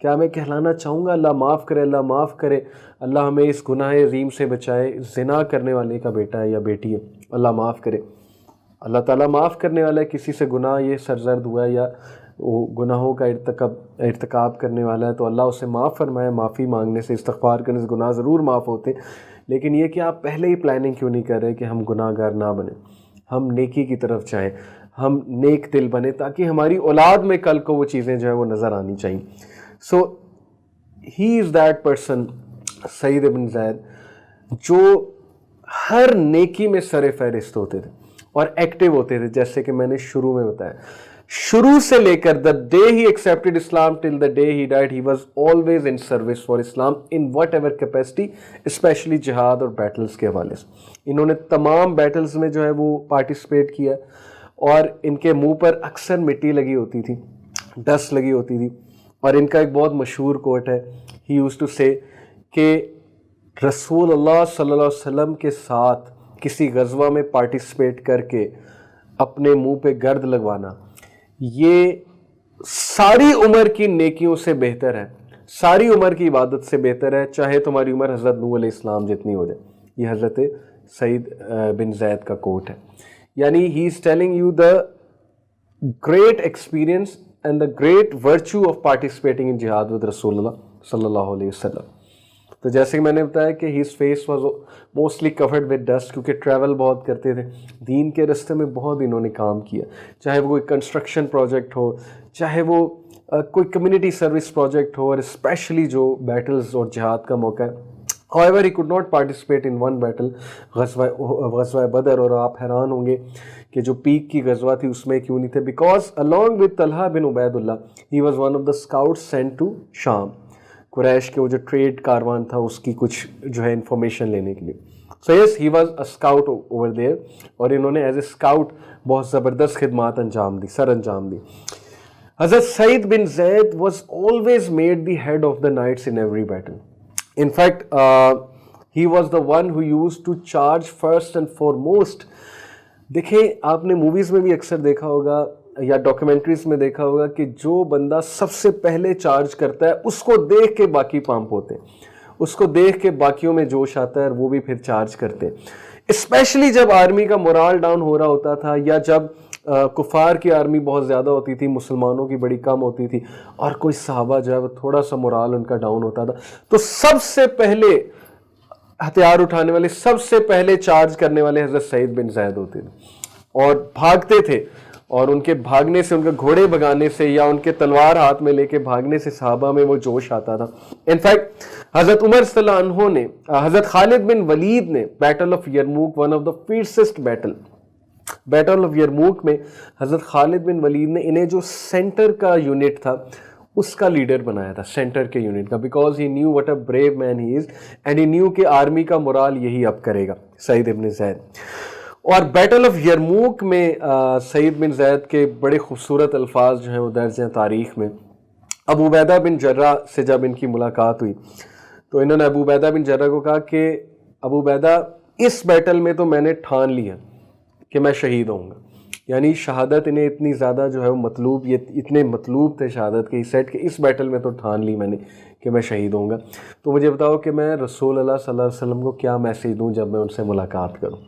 کیا میں کہلانا چاہوں گا اللہ معاف کرے، اللہ معاف کرے، اللہ ہمیں اس گناہ عظیم سے بچائے، زنا کرنے والے کا بیٹا ہے یا بیٹی ہے، اللہ معاف کرے؟ اللہ تعالیٰ معاف کرنے والا ہے. کسی سے گناہ یہ سرزد ہوا ہے یا وہ گناہوں کا ارتکاب کرنے والا ہے تو اللہ اسے معاف فرمائے. معافی مانگنے سے، استغفار کرنے سے گناہ ضرور معاف ہوتے، لیکن یہ کہ آپ پہلے ہی پلاننگ کیوں نہیں کر رہے کہ ہم گناہ گار نہ بنیں، ہم نیکی کی طرف جائیں، ہم نیک دل بنیں، تاکہ ہماری اولاد میں کل کو وہ چیزیں جو ہے وہ نظر آنی چاہیے. سو ہی از دیٹ پرسن، سعید بن زید، جو ہر نیکی میں سر فہرست ہوتے تھے اور ایکٹیو ہوتے تھے. جیسے کہ میں نے شروع میں بتایا، شروع سے لے کر the day he accepted Islam till the day he died, he was always in service for Islam in whatever capacity, especially جہاد اور بیٹلز کے حوالے سے. انہوں نے تمام بیٹلز میں جو ہے وہ پارٹیسپیٹ کیا، اور ان کے منہ پر اکثر مٹی لگی ہوتی تھی، ڈسٹ لگی ہوتی تھی. اور ان کا ایک بہت مشہور کوٹ ہے، he used to say کہ رسول اللہ صلی اللہ علیہ وسلم کے ساتھ کسی غزوہ میں پارٹیسپیٹ کر کے اپنے منہ پہ گرد لگوانا یہ ساری عمر کی نیکیوں سے بہتر ہے، ساری عمر کی عبادت سے بہتر ہے، چاہے تمہاری عمر حضرت نوح علیہ السلام جتنی ہو جائے. یہ حضرت سعید بن زید کا کوٹ ہے. یعنی he is telling you the great experience and the great virtue of participating in jihad with رسول اللہ صلی اللہ علیہ وسلم. تو جیسے کہ میں نے بتایا کہ his face was mostly covered with dust, کیونکہ ٹریول بہت کرتے تھے، دین کے راستے میں بہت انہوں نے کام کیا، چاہے وہ کوئی کنسٹرکشن پروجیکٹ ہو، چاہے وہ کوئی کمیونٹی سروس پروجیکٹ ہو، اور اسپیشلی جو بیٹلز اور جہاد کا موقع ہے. However, he could not participate in one battle, غزوہ بدر. اور آپ حیران ہوں گے کہ جو پیک کی غزوہ تھی اس میں کیوں نہیں تھے، because along with Talha bin Ubaid Allah he was one of the scouts sent to شام. قریش کے وہ جو ٹریڈ کاروان تھا اس کی کچھ جو ہے انفارمیشن لینے کے لیے. So yes he was a scout over there, اور انہوں نے ایز اے اسکاؤٹ بہت زبردست خدمات سر انجام دی. Hazrat Saeed bin Zaid was always made the head of the knights in every battle. In fact he was the one who used to charge first and foremost. دیکھیں آپ نے موویز میں بھی اکثر دیکھا ہوگا یا ڈاکیومنٹریز میں دیکھا ہوگا کہ جو بندہ سب سے پہلے چارج کرتا ہے اس کو دیکھ کے باقی پامپ ہوتے ہیں، اس کو دیکھ کے باقیوں میں جوش آتا ہے اور وہ بھی پھر چارج کرتے ہیں. اسپیشلی جب آرمی کا مورال ڈاؤن ہو رہا ہوتا تھا، یا جب کفار کی آرمی بہت زیادہ ہوتی تھی، مسلمانوں کی بڑی کم ہوتی تھی، اور کوئی صحابہ جو ہے وہ تھوڑا سا مورال ان کا ڈاؤن ہوتا تھا، تو سب سے پہلے ہتھیار اٹھانے والے، سب سے پہلے چارج کرنے والے حضرت سعید بن زید ہوتے تھے، اور بھاگتے تھے. اور ان کے بھاگنے سے، ان کے گھوڑے بھگانے سے، یا ان کے تلوار ہاتھ میں لے کے بھاگنے سے صحابہ میں وہ جوش آتا تھا. انفیکٹ حضرت عمر صلی اللہ عنہ نے، حضرت خالد بن ولید نے battle of Yarmouk, one of the fiercest battle of Yarmouk میں حضرت خالد بن ولید نے انہیں جو سینٹر کا یونٹ تھا اس کا لیڈر بنایا تھا، سینٹر کے یونٹ کا، because he knew what a brave man he is, and he knew کہ آرمی کا مورال یہی اب کرے گا سعید بن زید. اور بیٹل آف یرموک میں سعید بن زید کے بڑے خوبصورت الفاظ جو ہیں وہ درج ہیں تاریخ میں. ابو عبیدہ بن جرہ سے جب ان کی ملاقات ہوئی تو انہوں نے ابو عبیدہ بن جرہ کو کہا کہ ابو عبیدہ، اس بیٹل میں تو میں نے ٹھان لیا کہ میں شہید ہوں گا. یعنی شہادت انہیں اتنی زیادہ جو ہے وہ مطلوب، یہ اتنے مطلوب تھے شہادت کے، سیٹ کہ اس بیٹل میں تو ٹھان لی میں نے کہ میں شہید ہوں گا. تو مجھے بتاؤ کہ میں رسول اللہ صلی اللہ علیہ وسلم کو کیا میسیج دوں جب میں ان سے ملاقات کروں.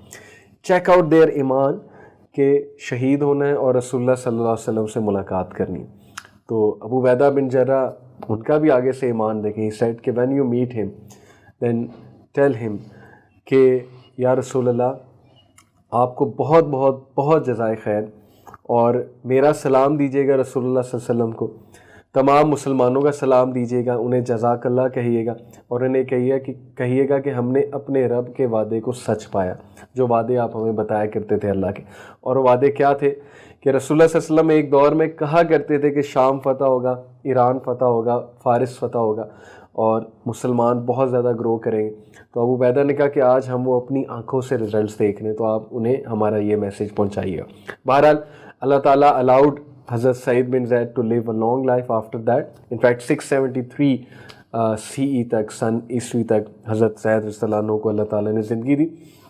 چیک آؤٹ دیئر ایمان کہ شہید ہونا ہے اور رسول اللہ صلی اللہ علیہ وسلم سے ملاقات کرنی. تو ابو عبیدہ بن جرہ، ان کا بھی آگے سے ایمان دیکھیں. سیٹ کہ وین یو میٹ ہم دین ٹیل ہم کہ یا رسول اللہ آپ کو بہت بہت بہت جزائے خیر، اور میرا سلام دیجیے گا رسول اللہ صلی اللہ علیہ وسلم کو، تمام مسلمانوں کا سلام دیجیے گا، انہیں جزاک اللہ کہیے گا، اور انہیں کہیے گا کہ ہم نے اپنے رب کے وعدے کو سچ پایا، جو وعدے آپ ہمیں بتایا کرتے تھے اللہ کے. اور وہ وعدے کیا تھے کہ رسول اللہ صلی اللہ علیہ وسلم ایک دور میں کہا کرتے تھے کہ شام فتح ہوگا، ایران فتح ہوگا، فارس فتح ہوگا، اور مسلمان بہت زیادہ گرو کریں گے. تو ابو عبیدہ نے کہا کہ آج ہم وہ اپنی آنکھوں سے رزلٹس دیکھ رہے ہیں، تو آپ انہیں ہمارا یہ میسیج پہنچائیے گا. بہرحال اللہ تعالیٰ allowed Hazrat Saeed bin Zaid to live a long life after that. In fact 673 CE تک، سن عیسوی تک حضرت زید رضی اللہ عنہ کو اللہ تعالیٰ نے زندگی دی.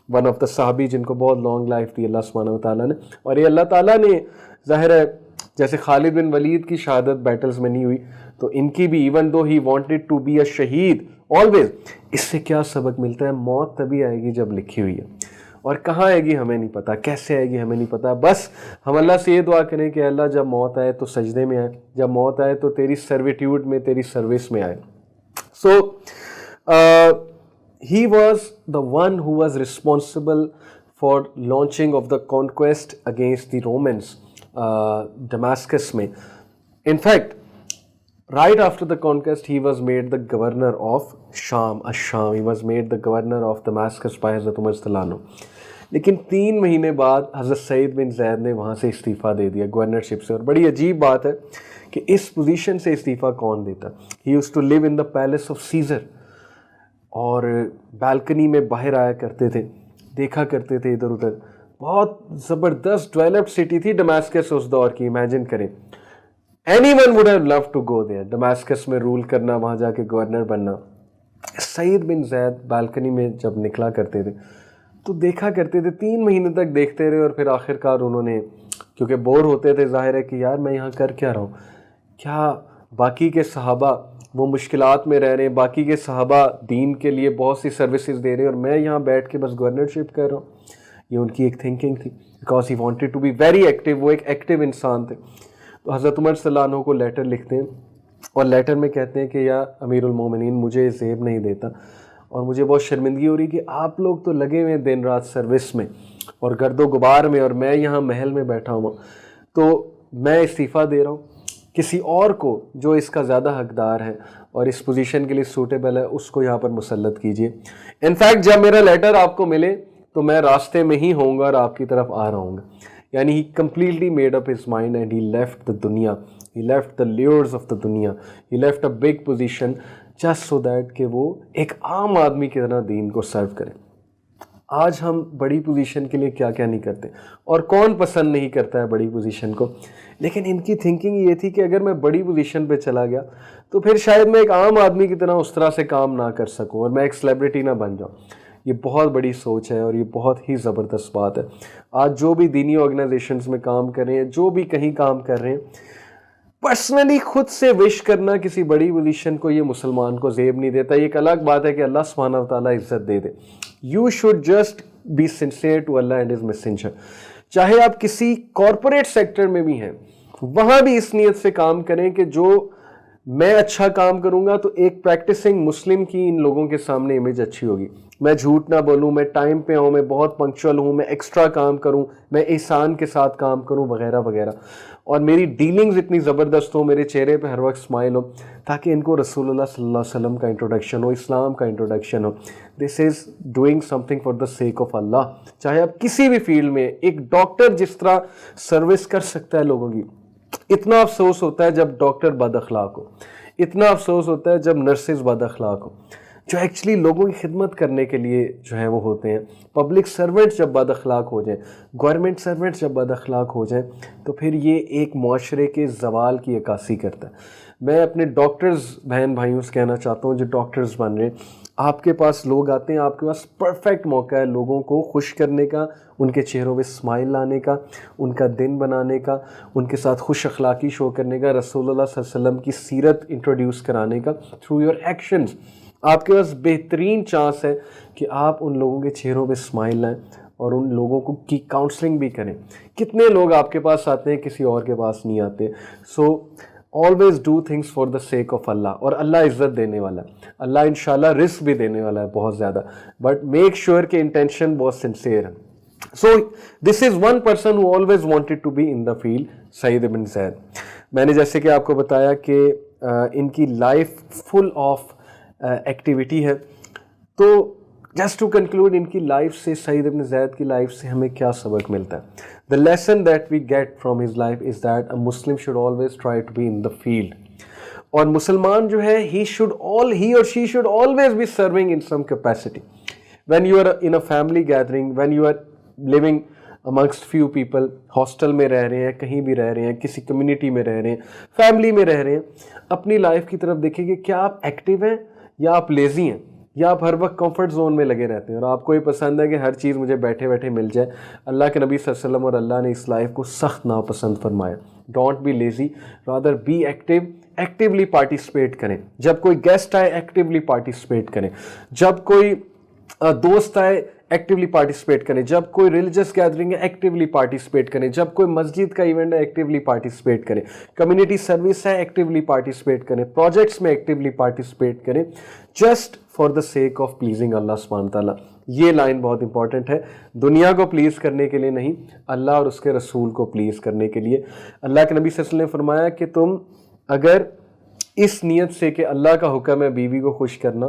ون آف دا صحابی جن کو بہت لانگ لائف دی اللہ سبحانہ و تعالیٰ نے. اور یہ اللہ تعالیٰ نے ظاہر ہے جیسے خالد بن ولید کی شہادت بیٹلز میں نہیں ہوئی تو ان کی بھی, even though he wanted to be a shaheed always. اس سے کیا سبق ملتا ہے؟ موت تبھی آئے گی جب لکھی ہوئی ہے, اور کہاں آئے گی ہمیں نہیں پتا, کیسے آئے گی ہمیں نہیں پتا. بس ہم اللہ سے یہ دعا کریں کہ اللہ جب موت آئے تو سجدے میں آئے, جب موت آئے تو تیری سرویٹیوڈ میں, تیری سروس میں آئے. سو he was the one who was responsible for launching of the conquest against the Romans, Damascus mein. In fact, right after the conquest, he was made the governor of Sham. He was made the governor of Damascus by Hazrat Umar Stalano. لیکن 3 مہینے بعد حضرت سعید بن زید نے وہاں سے استعفیٰ دے دیا governorship سے. اور بڑی عجیب بات ہے کہ اس پوزیشن سے استعفیٰ کون دیتا؟ He used to live in the palace of Caesar, اور بیلکنی میں باہر آیا کرتے تھے, دیکھا کرتے تھے ادھر ادھر. بہت زبردست ڈیولپڈ سٹی تھی ڈماسکس اس دور کی, امیجن کریں. Anyone would have love to go there, Damascus میں رول کرنا, وہاں جا کے گورنر بننا. سعید بن زید بالکنی میں جب نکلا کرتے تھے تو دیکھا کرتے تھے, 3 مہینے تک دیکھتے رہے, اور پھر آخر کار انہوں نے, کیونکہ بور ہوتے تھے, ظاہر ہے کہ یار میں یہاں کر کیا رہا ہوں, کیا باقی کے صحابہ وہ مشکلات میں رہ رہے ہیں, باقی کے صحابہ دین کے لیے بہت سی سروسز دے رہے ہیں, اور میں یہاں بیٹھ کے بس گورنرشپ کر رہا ہوں. یہ ان کی ایک تھنکنگ تھی, because he wanted to be very active. وہ ایک ایکٹیو انسان تھے. تو حضرت عمر صلی اللہ عنہ کو لیٹر لکھتے ہیں, اور لیٹر میں کہتے ہیں کہ یا امیر المومنین, مجھے زیب نہیں دیتا اور مجھے بہت شرمندگی ہو رہی کہ آپ لوگ تو لگے ہوئے دن رات سروس میں اور گرد و غبار میں, اور میں یہاں محل میں بیٹھا ہوں. تو میں استعفیٰ دے رہا ہوں, کسی اور کو جو اس کا زیادہ حقدار ہے اور اس پوزیشن کے لیے سوٹیبل ہے اس کو یہاں پر مسلط کیجیے. انفیکٹ جب میرا لیٹر آپ کو ملے تو میں راستے میں ہی ہوں گا اور آپ کی طرف آ رہا ہوں گا. یعنی he completely made up his mind and he left the duniya, he left the levers of the duniya, he left a big position just so that کہ وہ ایک عام آدمی کی طرح دین کو سرو کرے. آج ہم بڑی پوزیشن کے لیے کیا کیا نہیں کرتے, اور کون پسند نہیں کرتا ہے بڑی پوزیشن کو. لیکن ان کی تھنکنگ یہ تھی کہ اگر میں بڑی پوزیشن پہ چلا گیا تو پھر شاید میں ایک عام آدمی کی طرح اس طرح سے کام نہ کر سکوں اور میں ایک سیلیبریٹی نہ بن جاؤں. یہ بہت بڑی سوچ ہے اور یہ بہت ہی زبردست بات ہے. آج جو بھی دینی آرگنائزیشنز میں کام کر رہے ہیں, جو بھی کہیں کام کر رہے ہیں, پرسنلی خود سے وش کرنا کسی بڑی پوزیشن کو, یہ مسلمان کو زیب نہیں دیتا. یہ ایک الگ بات ہے کہ اللہ سبحانہ و تعالیٰ عزت دے دے. You should just be sincere to Allah and his messenger. چاہے آپ کسی کارپوریٹ سیکٹر میں بھی ہیں, وہاں بھی اس نیت سے کام کریں کہ جو میں اچھا کام کروں گا تو ایک پریکٹسنگ مسلم کی ان لوگوں کے سامنے امیج اچھی ہوگی. میں جھوٹ نہ بولوں, میں ٹائم پہ آؤں, میں بہت پنکچوئل ہوں, میں ایکسٹرا کام کروں, میں احسان کے ساتھ کام کروں وغیرہ وغیرہ, اور میری ڈیلنگز اتنی زبردست ہوں, میرے چہرے پہ ہر وقت اسمائل ہو تاکہ ان کو رسول اللہ صلی اللہ علیہ وسلم کا انٹروڈکشن ہو, اسلام کا انٹروڈکشن ہو. This is doing something for the sake of Allah. چاہے آپ کسی بھی فیلڈ میں, ایک ڈاکٹر جس طرح سروس کر سکتا ہے لوگوں کی, اتنا افسوس ہوتا ہے جب ڈاکٹر بد اخلاق ہو, اتنا افسوس ہوتا ہے جب نرسز بد اخلاق ہو, جو ایکچولی لوگوں کی خدمت کرنے کے لیے جو ہے وہ ہوتے ہیں. پبلک سرونٹس جب بد اخلاق ہو جائیں, گورنمنٹ سرونٹس جب بد اخلاق ہو جائیں, تو پھر یہ ایک معاشرے کے زوال کی عکاسی کرتا ہے. میں اپنے ڈاکٹرز بہن بھائیوں سے کہنا چاہتا ہوں جو ڈاکٹرز بن رہے ہیں, آپ کے پاس لوگ آتے ہیں, آپ کے پاس پرفیکٹ موقع ہے لوگوں کو خوش کرنے کا, ان کے چہروں پہ اسمائل لانے کا, ان کا دن بنانے کا, ان کے ساتھ خوش اخلاقی شو کرنے کا, رسول اللہ صلی اللہ علیہ وسلم کی سیرت انٹروڈیوس کرانے کا تھرو یور ایکشنز. آپ کے پاس بہترین چانس ہے کہ آپ ان لوگوں کے چہروں پہ اسمائل لائیں اور ان لوگوں کو کی کاؤنسلنگ بھی کریں. کتنے لوگ آپ کے پاس آتے ہیں, کسی اور کے پاس نہیں آتے. سو always do things for the sake of اللہ, اور اللہ عزت دینے والا ہے, اللہ انشاءاللہ رزق بھی دینے والا ہے بہت زیادہ, بٹ میک شیور کہ انٹینشن بہت سنسیئر ہے. So this is one person who always wanted to be in the field, Saeed bin Zaid. میں نے جیسے کہ آپ کو بتایا کہ ان کی لائف فل آف ایکٹیویٹی ہے. تو جسٹ ٹو کنکلوڈ, ان کی لائف سے, سعید بن زید کی لائف سے ہمیں کیا سبق ملتا ہے؟ The lesson that we get from his life is that a Muslim should always try to be in the field. اور مسلمان جو ہے, he or she should always be serving in some capacity. When you are in a family gathering, when you are living amongst few people, hostel میں رہ رہے ہیں, کہیں بھی رہ رہے ہیں, کسی کمیونٹی میں رہ رہے ہیں, فیملی میں رہ رہے ہیں, اپنی لائف کی طرف دیکھیں کہ کیا آپ ایکٹیو ہیں یا آپ لیزی ہیں. یا آپ ہر وقت کمفرٹ زون میں لگے رہتے ہیں اور آپ کو یہ پسند ہے کہ ہر چیز مجھے بیٹھے بیٹھے مل جائے. اللہ کے نبی صلی اللہ علیہ وسلم اور اللہ نے اس لائف کو سخت ناپسند فرمایا. Don't be lazy, rather be active, actually participate کریں. جب کوئی گیسٹ آئے ایکٹیولی پارٹیسپیٹ کریں, جب کوئی دوست آئے ایکٹیولی پارٹیسپیٹ کریں, جب کوئی ریلیجس گیدرنگ ہے ایکٹیولی پارٹیسپیٹ کریں, جب کوئی مسجد کا ایونٹ ہے ایکٹیولی پارٹیسپیٹ کریں, کمیونٹی سروس ہے ایکٹیولی پارٹیسپیٹ کریں, پروجیکٹس میں ایکٹیولی پارٹیسپیٹ کریں, just for the sake of pleasing Allah سبحانہ تعالیٰ. یہ لائن بہت امپورٹنٹ ہے, دنیا کو پلیز کرنے کے لیے نہیں, اللہ اور اس کے رسول کو پلیز کرنے کے لیے. اللہ کے نبی صلی اللہ علیہ وسلم نے فرمایا کہ تم اگر اس نیت سے کہ اللہ کا حکم ہے بیوی کو خوش کرنا,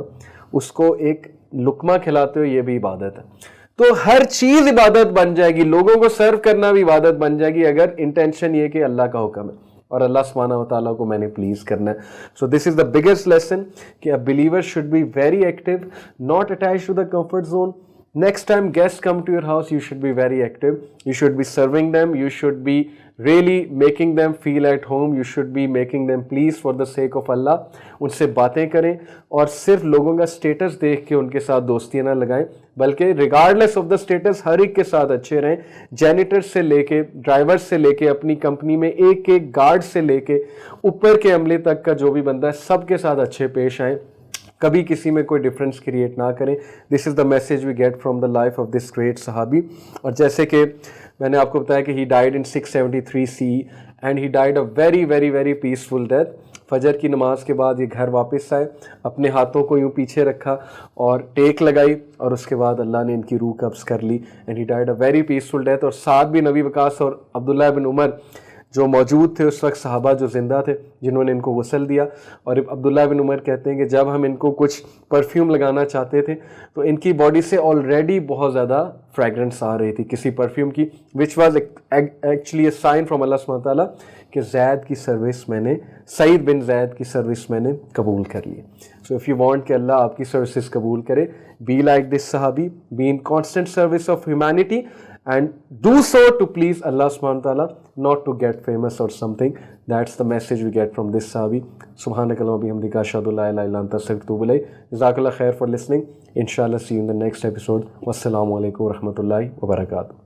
اس کو ایک لقمہ کھلاتے ہو, یہ بھی عبادت ہے. تو ہر چیز عبادت بن جائے گی, لوگوں کو سرو کرنا بھی عبادت بن جائے گی اگر انٹینشن یہ کہ اللہ کا حکم ہے اور اللہ سبحانہ و تعالیٰ کو میں نے پلیز کرنا ہے. So this is the biggest lesson کہ a believer should be very active, not attached to the comfort zone. Next time guests come to your house, you should be very active. You should be serving them. You should be really making them feel at home. You should be making them please for the sake of Allah. ان سے باتیں کریں اور صرف لوگوں کا status دیکھ کے ان کے ساتھ دوستیاں نہ لگائیں, بلکہ ریگارڈلیس آف دا سٹیٹس ہر ایک کے ساتھ اچھے رہیں. جینیٹر سے لے کے, ڈرائیور سے لے کے, اپنی کمپنی میں ایک ایک گارڈ سے لے کے اوپر کے عملے تک کا جو بھی بندہ ہے, سب کے ساتھ اچھے پیش آئیں, کبھی کسی میں کوئی ڈفرینس کریٹ نہ کریں. This is the message we get from the life of this great sahabi. اور جیسے کہ میں نے آپ کو بتایا کہ ہی died in 673 CE and he died a very very very peaceful death. فجر کی نماز کے بعد یہ گھر واپس آئے, اپنے ہاتھوں کو یوں پیچھے رکھا اور ٹیک لگائی, اور اس کے بعد اللہ نے ان کی روح قبض کر لی, and he died a very peaceful death. اور ساتھ بھی نبی وقاص اور عبداللہ بن عمر جو موجود تھے اس وقت, صحابہ جو زندہ تھے, جنہوں نے ان کو غسل دیا. اور عبداللہ بن عمر کہتے ہیں کہ جب ہم ان کو کچھ پرفیوم لگانا چاہتے تھے تو ان کی باڈی سے آلریڈی بہت زیادہ فریگرنس آ رہی تھی کسی پرفیوم کی, which was actually a sign from Allah سبحانہ تعالیٰ کہ زید کی سروس میں نے, سعید بن زید کی سروس میں نے قبول کر لی. سو اف یو وانٹ کہ اللہ آپ کی سروسز قبول کرے, بی لائک دس صحابی, be in constant service of humanity, and do so to please Allah subhanahu wa ta'ala, not to get famous or something. That's the message we get from this sahabi. Subhanakallahumma wa bihamdika ashhadu an la ilaha illa anta astaghfiruka wa atubu ilayk. Jazakallah khair for listening. Inshallah see you in the next episode. Wassalamu alaikum wa rahmatullahi wa barakatuh.